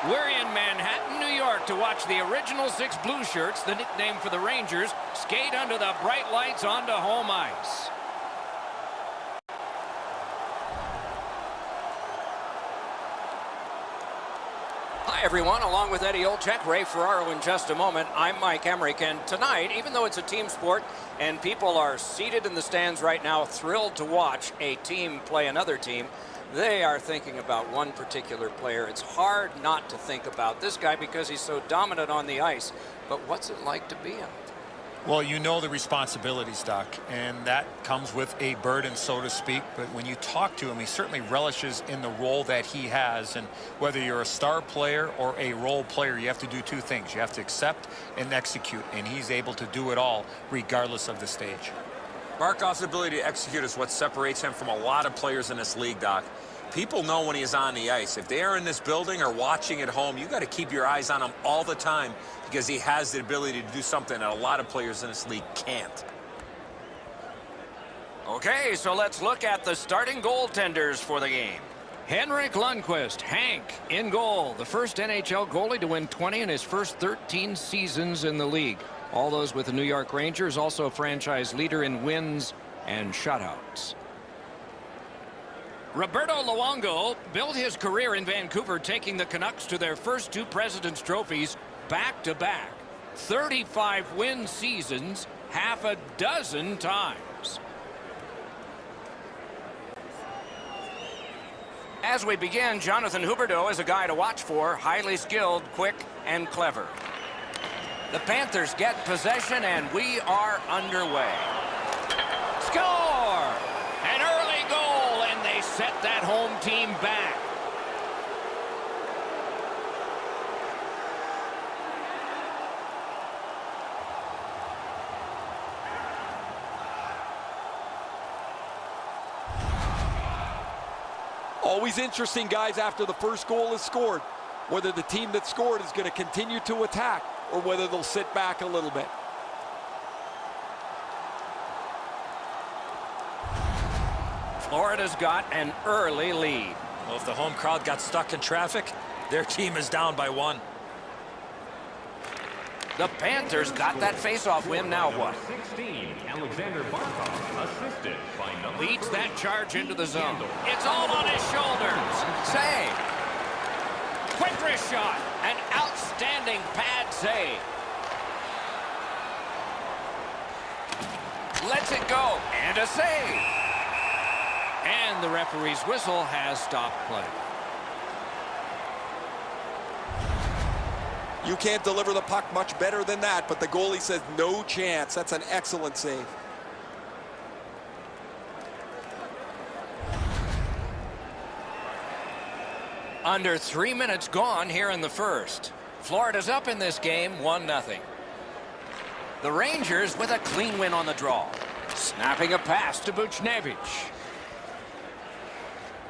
We're in Manhattan, New York to watch the original 6 Blue Shirts, the nickname for the Rangers, skate under the bright lights onto home ice. Hi, everyone. Along with Eddie Olczyk, Ray Ferraro in just a moment. I'm Mike Emmerich, and tonight, even though it's a team sport and people are seated in the stands right now, thrilled to watch a team play another team, they are thinking about one particular player. It's hard not to think about this guy because he's so dominant on the ice. But what's it like to be him? Well, you know the responsibilities, Doc, and that comes with a burden, so to speak. But when you talk to him, he certainly relishes in the role that he has. And whether you're a star player or a role player, you have to do two things. You have to accept and execute, and he's able to do it all regardless of the stage. Barkov's ability to execute is what separates him from a lot of players in this league, Doc. People know when he's on the ice. If they are in this building or watching at home, you got to keep your eyes on him all the time because he has the ability to do something that a lot of players in this league can't. Okay, so let's look at the starting goaltenders for the game. Henrik Lundqvist, Hank, in goal. The first NHL goalie to win 20 in his first 13 seasons in the league. All those with the New York Rangers, also a franchise leader in wins and shutouts. Roberto Luongo built his career in Vancouver, taking the Canucks to their first 2 President's Trophies back-to-back. 35 win seasons, half a dozen times. As we begin, Jonathan Huberdeau is a guy to watch for, highly skilled, quick, and clever. The Panthers get possession, and we are underway. Score! An early goal, and they set that home team back. Always interesting, guys, after the first goal is scored, whether the team that scored is going to continue to attack or whether they'll sit back a little bit. Florida's got an early lead. Well, if the home crowd got stuck in traffic, their team is down by 1. The Panthers got that face-off win. Now what? 16, Alexander Barkov, assisted by number Leads 3, that charge into the zone. Yandel. It's all on his shoulders. Save. Quick wrist shot. An outstanding pad save. Lets it go. And a save. And the referee's whistle has stopped play. You can't deliver the puck much better than that, but the goalie says no chance. That's an excellent save. Under 3 minutes gone here in the first. Florida's up in this game 1-0. The Rangers with a clean win on the draw. Snapping a pass to Buchnevich.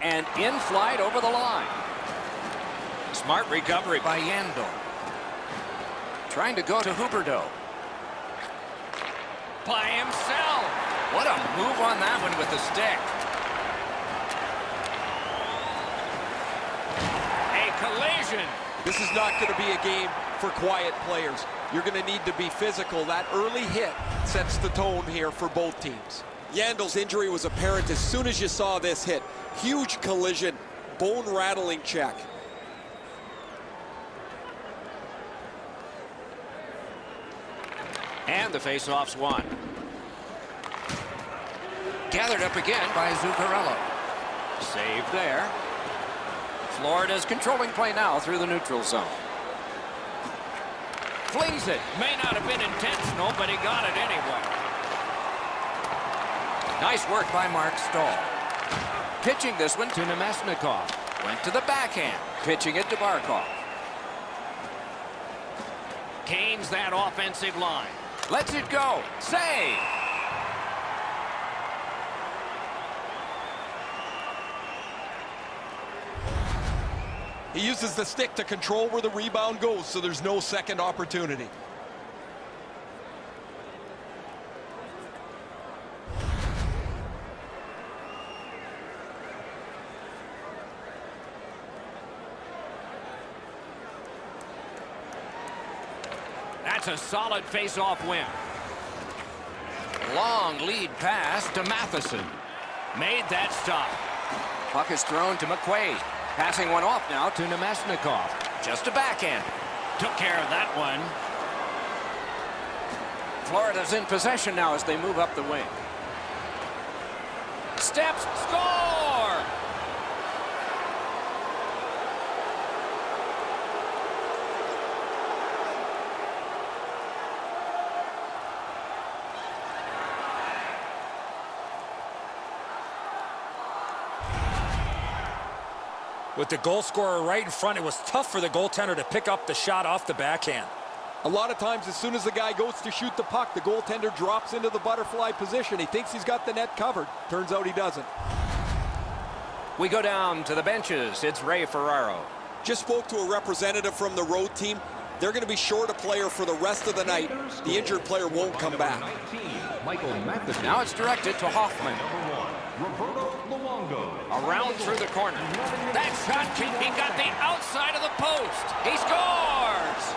And in flight over the line. Smart recovery by Yandel. Trying to go to Huberdeau. By himself. What a move on that one with the stick. A collision. This is not going to be a game for quiet players. You're going to need to be physical. That early hit sets the tone here for both teams. Yandel's injury was apparent as soon as you saw this hit. Huge collision, bone-rattling check. And the face-off's won. Gathered up again by Zuccarello. Save there. Florida's controlling play now through the neutral zone. Flings it. May not have been intentional, but he got it anyway. Nice work by Mark Stahl. Pitching this one to Nemesnikov. Went to the backhand. Pitching it to Barkov. Gains that offensive line. Lets it go. Save. He uses the stick to control where the rebound goes, so there's no second opportunity. That's a solid face-off win. Long lead pass to Matheson. Made that stop. Puck is thrown to McQuaid. Passing one off now to Nemesnikov. Just a backhand. Took care of that one. Florida's in possession now as they move up the wing. Steps, score! With the goal scorer right in front, it was tough for the goaltender to pick up the shot off the backhand. A lot of times, as soon as the guy goes to shoot the puck, the goaltender drops into the butterfly position. He thinks he's got the net covered. Turns out he doesn't. We go down to the benches. It's Ray Ferraro. Just spoke to a representative from the road team. They're going to be short a player for the rest of the night. The injured player won't come back. Now it's directed to Hoffman. Around through the corner. That shot, he got the outside of the post. He scores!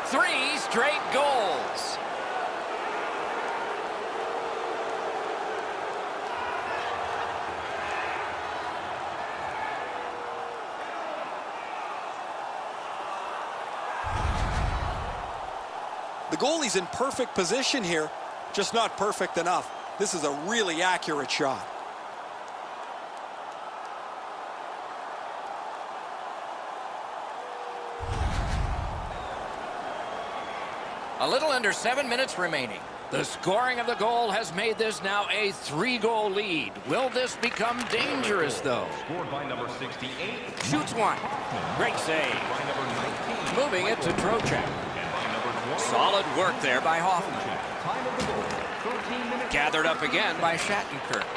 3 straight goals. The goalie's in perfect position here, just not perfect enough. This is a really accurate shot. A little under 7 minutes remaining. The scoring of the goal has made this now a 3-goal lead. Will this become dangerous, though? Scored by number 68. Shoots one. Great save. By number 19. Moving it to Trocheck. And by number 20. Solid work there by Hoffman. Time of the goal, 13 minutes. Gathered up again by Shattenkirk.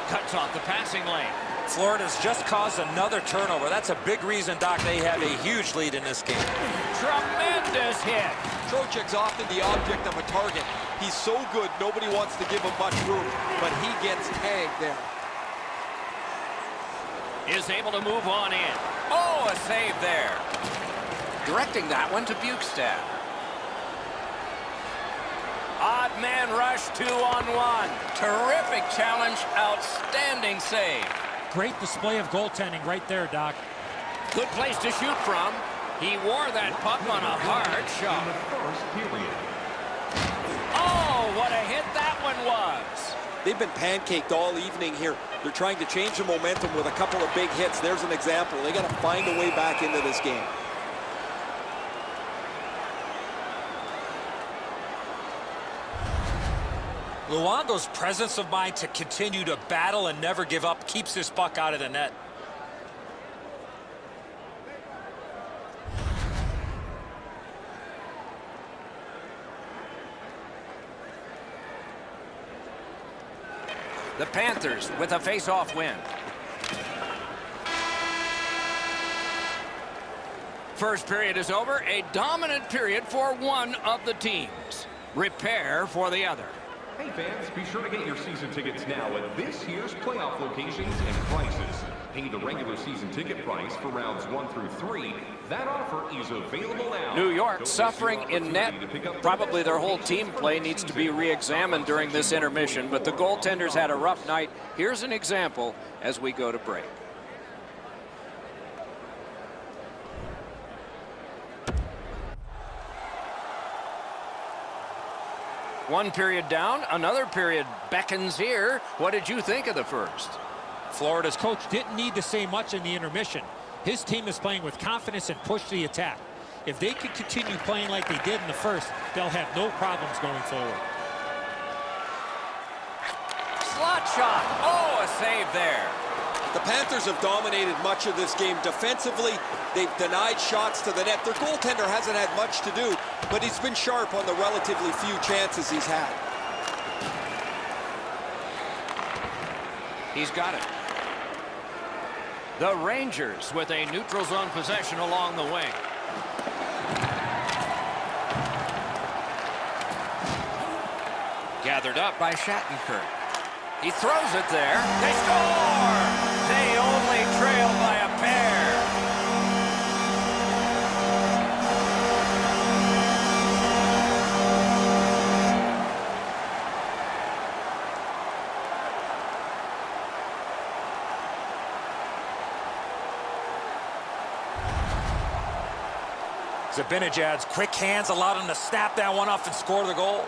Cuts off the passing lane. Florida's just caused another turnover. That's a big reason, Doc, they have a huge lead in this game. Tremendous hit. Trocheck's often the object of a target. He's so good, nobody wants to give him much room, but he gets tagged there. Is able to move on in. Oh, a save there. Directing that one to Bukestad. Odd man rush, 2-on-1. Terrific challenge, outstanding save. Great display of goaltending right there, Doc. Good place to shoot from. He wore that puck on a hard shot. In the first period. Oh, what a hit that one was. They've been pancaked all evening here. They're trying to change the momentum with a couple of big hits. There's an example. They got to find a way back into this game. Luongo's presence of mind to continue to battle and never give up keeps this puck out of the net. The Panthers with a face-off win. First period is over. A dominant period for one of the teams. Repair for the other. Hey fans, be sure to get your season tickets now at this year's playoff locations and prices. Pay the regular season ticket price for rounds 1 through 3. That offer is available now. New York suffering in net. Probably their whole team play needs to be re-examined during this intermission, but the goaltenders had a rough night. Here's an example as we go to break. One period down, another period beckons here. What did you think of the first? Florida's coach didn't need to say much in the intermission. His team is playing with confidence and push the attack. If they can continue playing like they did in the first, they'll have no problems going forward. Slot shot. Oh, a save there. The Panthers have dominated much of this game defensively. They've denied shots to the net. Their goaltender hasn't had much to do, but he's been sharp on the relatively few chances he's had. He's got it. The Rangers with a neutral zone possession along the wing. Gathered up by Shattenkirk. He throws it there. They score! They only trail by a pair. Zibanejad's quick hands allowed him to snap that one off and score the goal.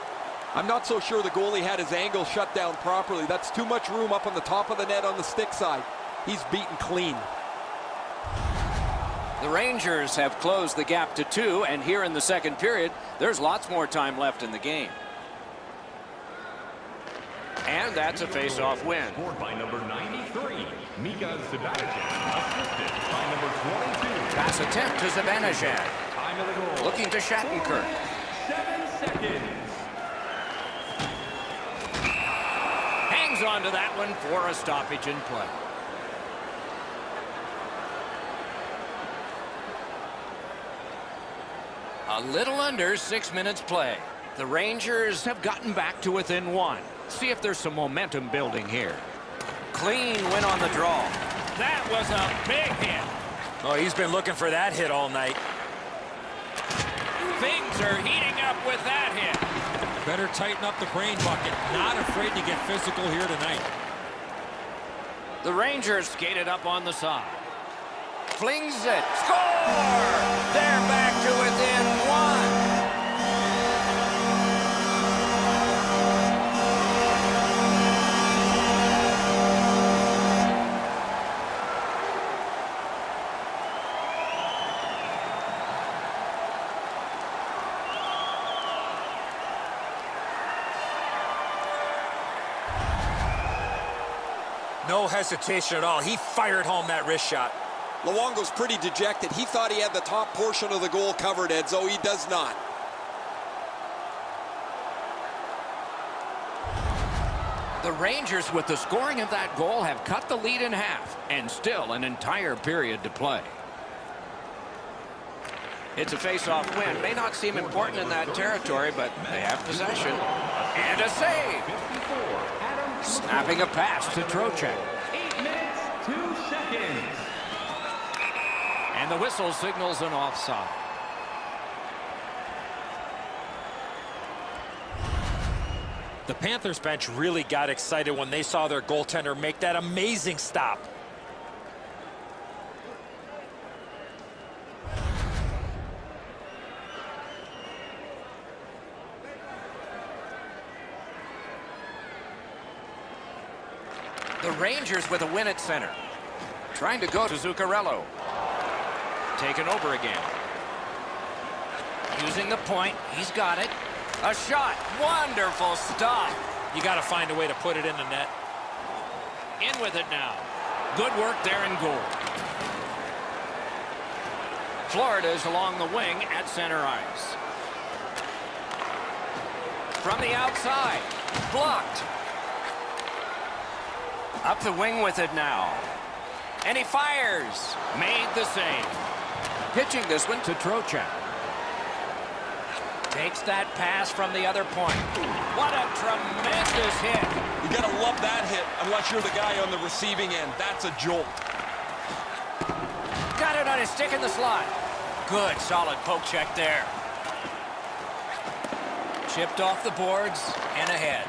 I'm not so sure the goalie had his angle shut down properly. That's too much room up on the top of the net on the stick side. He's beaten clean. The Rangers have closed the gap to 2, and here in the second period, there's lots more time left in the game. And that's a face-off win. Scored by number 93, Mika Zibanejad, assisted by number 22. Pass attempt to Zibanejad. Time of the goal. Looking to Shattenkirk. 7 seconds. Hangs on to that one for a stoppage in play. A little under 6 minutes play. The Rangers have gotten back to within 1. See if there's some momentum building here. Clean win on the draw. That was a big hit. Oh, he's been looking for that hit all night. Things are heating up with that hit. Better tighten up the brain bucket. Not afraid to get physical here tonight. The Rangers skated up on the side. Flings it. Score! They're back to within 1. No hesitation at all. He fired home that wrist shot. Luongo's pretty dejected. He thought he had the top portion of the goal covered, Edzo. He does not. The Rangers, with the scoring of that goal, have cut the lead in half, and still an entire period to play. It's a face-off win. May not seem important in that territory, but they have possession. And a save. Snapping a pass to Trocheck. 8 minutes, 2 seconds. And the whistle signals an offside. The Panthers bench really got excited when they saw their goaltender make that amazing stop. The Rangers with a win at center. Trying to go to Zuccarello. Taken over again. Using the point. He's got it. A shot. Wonderful stop. You got to find a way to put it in the net. In with it now. Good work there in goal. Florida's along the wing at center ice. From the outside. Blocked. Up the wing with it now. And he fires. Made the save. Pitching this one to Trocheck. Takes that pass from the other point. What a tremendous hit. You got to love that hit unless you're the guy on the receiving end. That's a jolt. Got it on his stick in the slot. Good, solid poke check there. Chipped off the boards and ahead.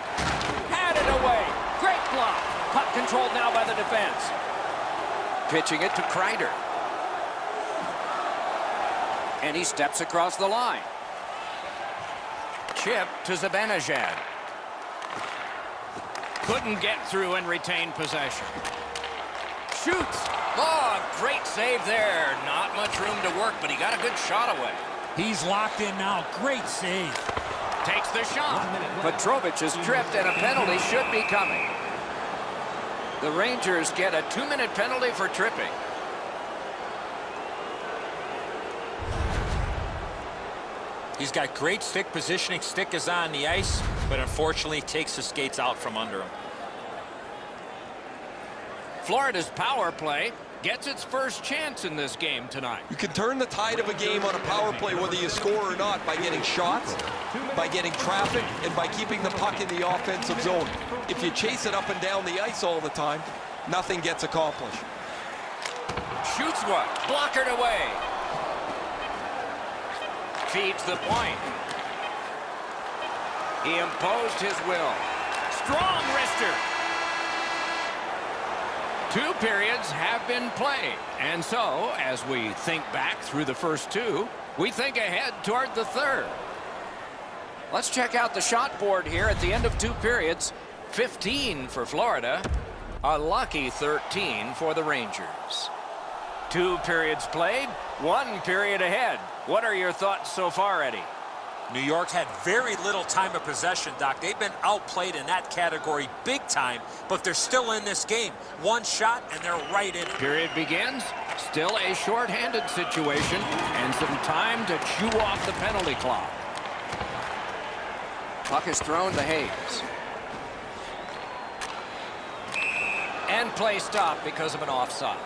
Had it away. Great block. Puck controlled now by the defense. Pitching it to Kreider. And he steps across the line. Chip to Zibanejad. Couldn't get through and retain possession. Shoots. Oh, great save there. Not much room to work, but he got a good shot away. He's locked in now. Great save. Takes the shot. Petrovic is tripped and a penalty should be coming. The Rangers get a 2-minute penalty for tripping. He's got great stick positioning. Stick is on the ice, but unfortunately takes the skates out from under him. Florida's power play gets its first chance in this game tonight. You can turn the tide of a game on a power play whether you score or not by getting shots, by getting traffic, and by keeping the puck in the offensive zone. If you chase it up and down the ice all the time, nothing gets accomplished. Shoots one. Blockered away. Feeds the point. He imposed his will. Strong wrister. 2 periods have been played. And so, as we think back through the first 2, we think ahead toward the 3rd. Let's check out the shot board here at the end of 2 periods. 15 for Florida. A lucky 13 for the Rangers. 2 periods played, 1 period ahead. What are your thoughts so far, Eddie? New York had very little time of possession, Doc. They've been outplayed in that category big time, but they're still in this game. 1 shot, and they're right in it. Period begins. Still a short-handed situation and some time to chew off the penalty clock. Puck is thrown to Hayes. And play stopped because of an offside.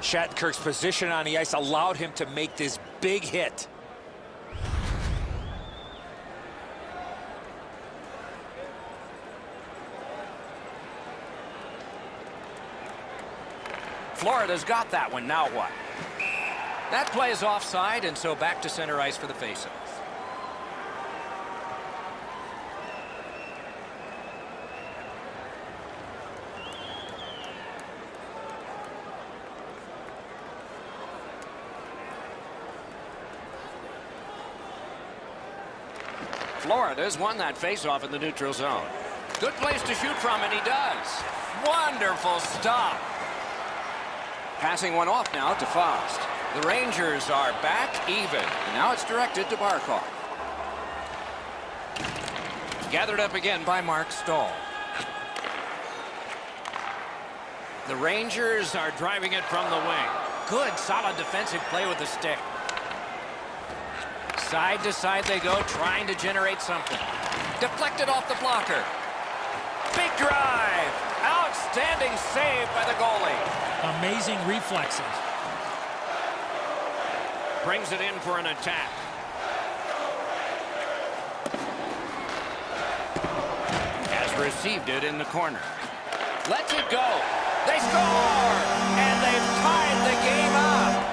Shattenkirk's position on the ice allowed him to make this big hit. Florida's got that one. Now what? That play is offside, and so back to center ice for the faceoff. Florida's won that faceoff in the neutral zone. Good place to shoot from, and he does. Wonderful stop. Passing one off now to Faust. The Rangers are back even. And now it's directed to Barkov. Gathered up again by Mark Stahl. The Rangers are driving it from the wing. Good, solid defensive play with the stick. Side to side they go, trying to generate something. Deflected off the blocker. Big drive. Outstanding save by the goalie. Amazing reflexes. Brings it in for an attack. Has received it in the corner. Lets it go. They score! And they've tied the game up.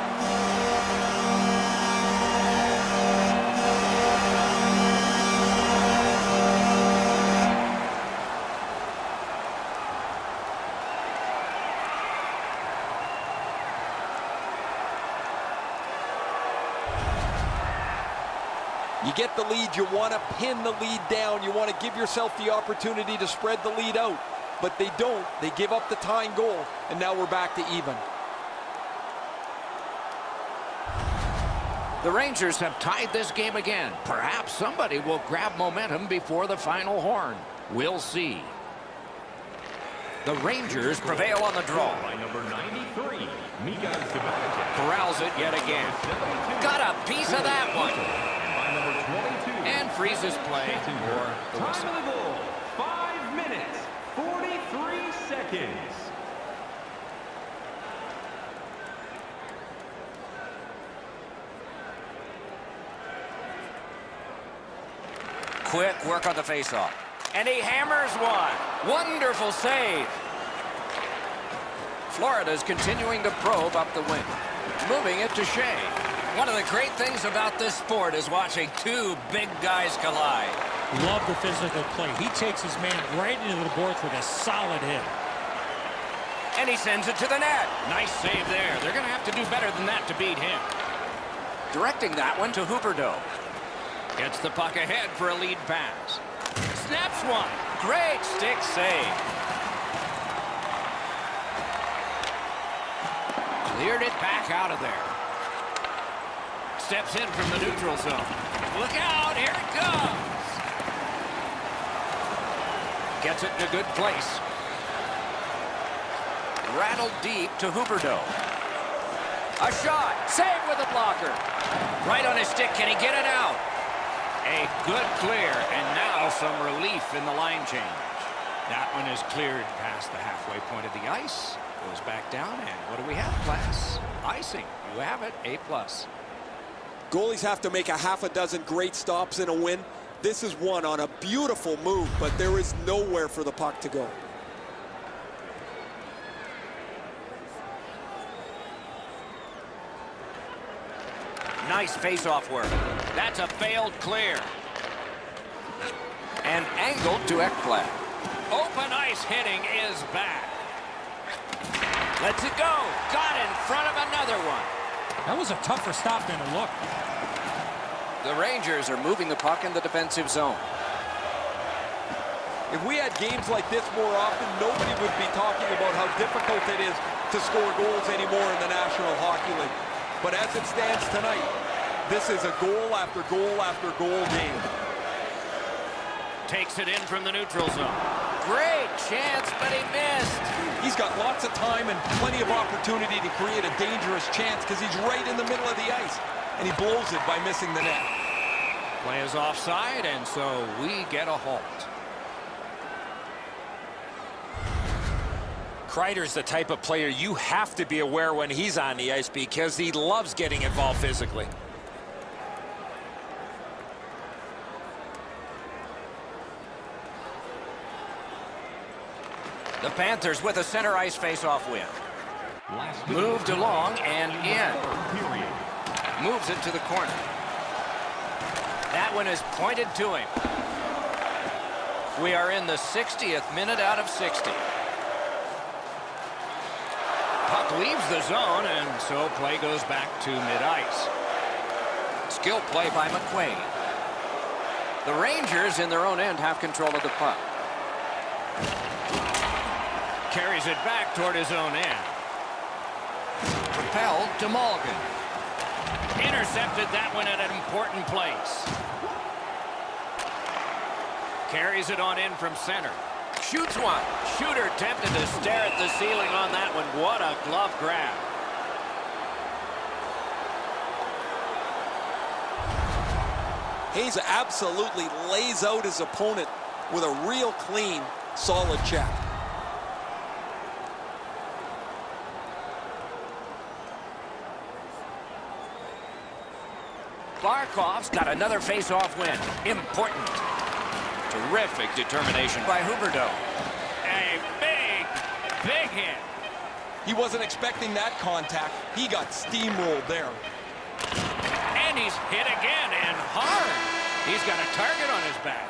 You get the lead, you want to pin the lead down. You want to give yourself the opportunity to spread the lead out. But they don't. They give up the tying goal, and now we're back to even. The Rangers have tied this game again. Perhaps somebody will grab momentum before the final horn. We'll see. The Rangers prevail on the draw. By number 93, Corrals it yet again. Got a piece of that one. by number 22. And freezes play for the whistle. Time of the goal, 5 minutes, 43 seconds. Quick work on the faceoff. And he hammers one. Wonderful save. Florida's continuing to probe up the wing. Moving it to Shea. One of the great things about this sport is watching 2 big guys collide. Love the physical play. He takes his man right into the boards with a solid hit. And he sends it to the net. Nice save there. They're going to have to do better than that to beat him. Directing that one to Huberdeau. Gets the puck ahead for a lead pass. Snaps one. Great stick save. Cleared it back out of there. Steps in from the neutral zone. Look out, here it comes. Gets it in a good place. Rattled deep to Huberdeau. A shot, save with a blocker. Right on his stick, can he get it out? A good clear, and now some relief in the line change. That one is cleared past the halfway point of the ice. Goes back down, and what do we have, class? Icing. You have it, A+. Goalies have to make a half a dozen great stops in a win. This is one on a beautiful move, but there is nowhere for the puck to go. Nice face-off work. That's a failed clear. And angled to Ekblad. Open ice hitting is back. Lets it go. Got in front of another one. That was a tougher stop than it looked. The Rangers are moving the puck in the defensive zone. If we had games like this more often, nobody would be talking about how difficult it is to score goals anymore in the National Hockey League. But as it stands tonight, this is a goal after goal after goal game. Takes it in from the neutral zone. Great chance, but he missed. He's got lots of time and plenty of opportunity to create a dangerous chance because he's right in the middle of the ice. And he blows it by missing the net. Play is offside, and so we get a halt. Kreider's the type of player you have to be aware when he's on the ice because he loves getting involved physically. The Panthers with a center ice face-off win. Moved along and in. Moves it to the corner. That one is pointed to him. We are in the 60th minute out of 60. Puck leaves the zone, and so play goes back to mid-ice. Skill play by McQuaid. The Rangers in their own end have control of the puck. Carries it back toward his own end. Propelled to Malgin. Intercepted that one at an important place. Carries it on in from center. Shoots one. Shooter tempted to stare at the ceiling on that one. What a glove grab. Hayes absolutely lays out his opponent with a real clean, solid check. Barkov's got another face-off win. Important. Terrific determination by Huberdeau. A big hit. He wasn't expecting that contact. He got steamrolled there. And he's hit again, and hard. He's got a target on his back.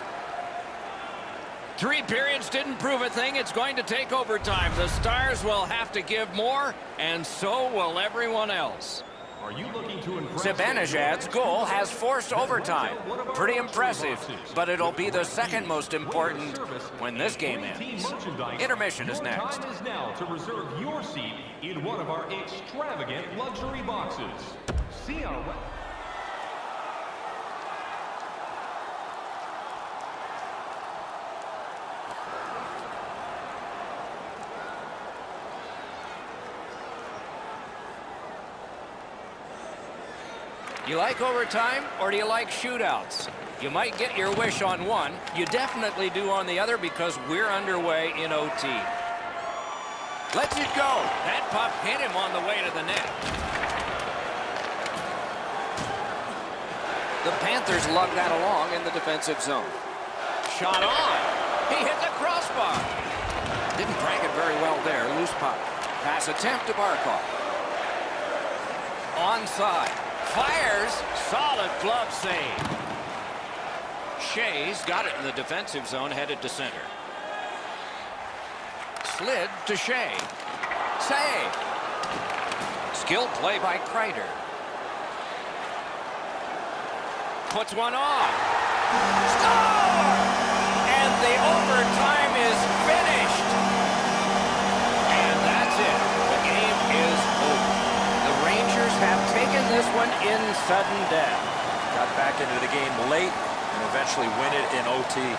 3 periods didn't prove a thing. It's going to take overtime. The Stars will have to give more, and so will everyone else. Are you looking to impress? Zibanejad's goal has forced overtime. Pretty impressive, but it'll be the second most important when this game ends. Intermission is next. Time is now to reserve your seat in one of our extravagant luxury boxes. See our You like overtime, or do you like shootouts? You might get your wish on one. You definitely do on the other because we're underway in OT. Lets it go. That puck hit him on the way to the net. The Panthers lug that along in the defensive zone. Shot on. He hit the crossbar. Didn't crank it very well there. Loose puck. Pass attempt to Barkov. Onside. Fires. Solid glove save. Shea's got it in the defensive zone, headed to center. Slid to Shea. Save. Skill play by Kreider. Puts one on. Score! And the overtime is finished. And that's it. The game is over. The Rangers have taken this one in sudden death. Got back into the game late and eventually win it in OT.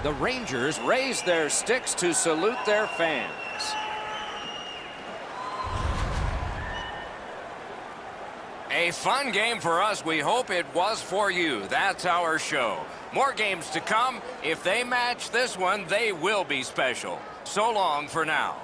The Rangers raise their sticks to salute their fans. A fun game for us. We hope it was for you. That's our show. More games to come. If they match this one, they will be special. So long for now.